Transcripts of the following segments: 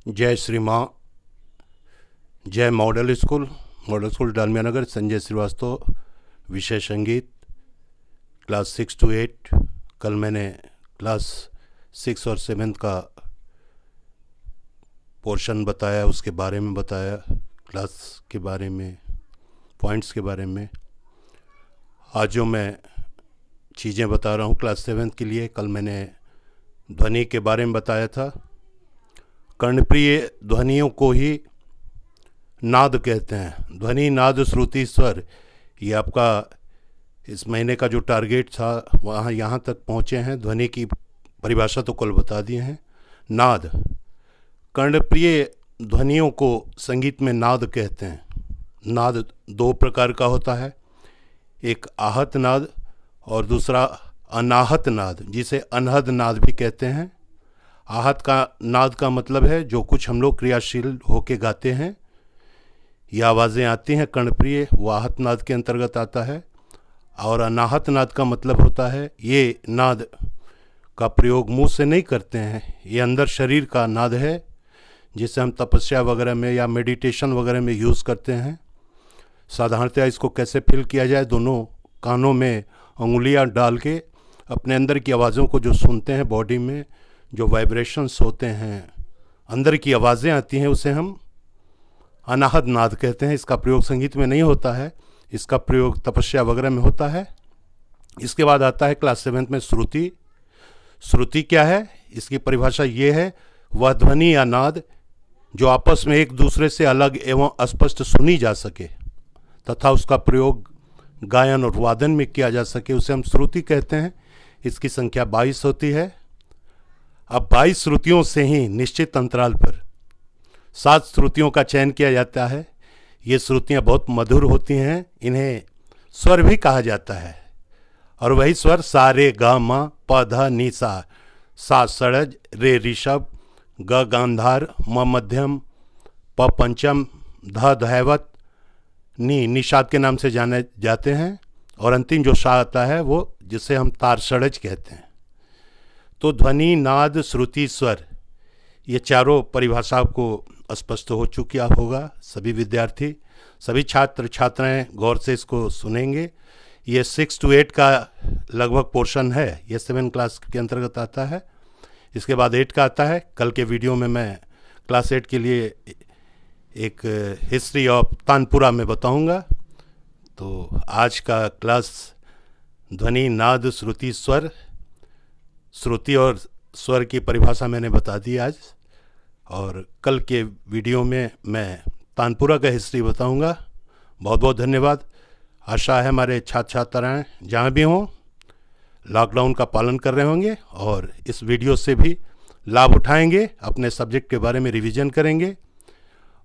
जय श्री माँ। जय मॉडल स्कूल डालमिया नगर। संजय श्रीवास्तव, विषय संगीत, क्लास 6 to 8। कल मैंने क्लास 6 और 7 का पोर्शन बताया, उसके बारे में बताया, क्लास के बारे में, पॉइंट्स के बारे में। आज जो मैं चीज़ें बता रहा हूँ क्लास 7 के लिए, कल मैंने ध्वनि के बारे में बताया था। कर्णप्रिय ध्वनियों को ही नाद कहते हैं। ध्वनि, नाद, श्रुति, स्वर, ये आपका इस महीने का जो टारगेट था वहाँ यहाँ तक पहुँचे हैं। ध्वनि की परिभाषा तो कल बता दिए हैं। नाद, कर्णप्रिय ध्वनियों को संगीत में नाद कहते हैं। नाद दो प्रकार का होता है, एक आहत नाद और दूसरा अनाहत नाद, जिसे अनहद नाद भी कहते हैं। आहत का नाद का मतलब है जो कुछ हम लोग क्रियाशील होके गाते हैं, ये आवाज़ें आती हैं कर्णप्रिय, वो आहत नाद के अंतर्गत आता है। और अनाहत नाद का मतलब होता है ये नाद का प्रयोग मुंह से नहीं करते हैं, ये अंदर शरीर का नाद है, जिसे हम तपस्या वगैरह में या मेडिटेशन वगैरह में यूज़ करते हैं। साधारणतः इसको कैसे फील किया जाए, दोनों कानों में उंगलियां डाल के अपने अंदर की आवाज़ों को जो सुनते हैं, बॉडी में जो वाइब्रेशंस होते हैं, अंदर की आवाज़ें आती हैं, उसे हम अनाहत नाद कहते हैं। इसका प्रयोग संगीत में नहीं होता है, इसका प्रयोग तपस्या वगैरह में होता है। इसके बाद आता है क्लास 7 में श्रुति। श्रुति क्या है? इसकी परिभाषा ये है, वह ध्वनि या नाद जो आपस में एक दूसरे से अलग एवं स्पष्ट सुनी जा सके तथा उसका प्रयोग गायन और वादन में किया जा सके, उसे हम श्रुति कहते हैं। इसकी संख्या 22 होती है। अब 22 श्रुतियों से ही निश्चित अंतराल पर 7 श्रुतियों का चयन किया जाता है। ये श्रुतियाँ बहुत मधुर होती हैं, इन्हें स्वर भी कहा जाता है। और वही स्वर सा रे ग म प ध नि सा, सा षड्ज, रे ऋषभ, ग गांधार, म मध्यम, प पंचम, ध दैवत, नी निषाद के नाम से जाने जाते हैं। और अंतिम जो सा आता है वो जिसे हम तार षड्ज कहते हैं। तो ध्वनि, नाद, श्रुति, स्वर, ये चारों परिभाषा को स्पष्ट हो चुका होगा। सभी विद्यार्थी, सभी छात्र छात्राएं गौर से इसको सुनेंगे। ये 6 to 8 का लगभग पोर्शन है, ये 7 क्लास के अंतर्गत आता है। इसके बाद 8 का आता है। कल के वीडियो में मैं क्लास 8 के लिए एक हिस्ट्री ऑफ तानपुरा में बताऊंगा। तो आज का क्लास ध्वनि, नाद, श्रुति, स्वर, श्रुति और स्वर की परिभाषा मैंने बता दी आज। और कल के वीडियो में मैं तानपुरा का हिस्ट्री बताऊंगा। बहुत बहुत धन्यवाद। आशा है हमारे छात्र छात्राएँ जहाँ भी हों लॉकडाउन का पालन कर रहे होंगे और इस वीडियो से भी लाभ उठाएंगे, अपने सब्जेक्ट के बारे में रिवीजन करेंगे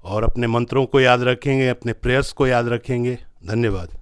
और अपने मंत्रों को याद रखेंगे, अपने प्रेयर्स को याद रखेंगे। धन्यवाद।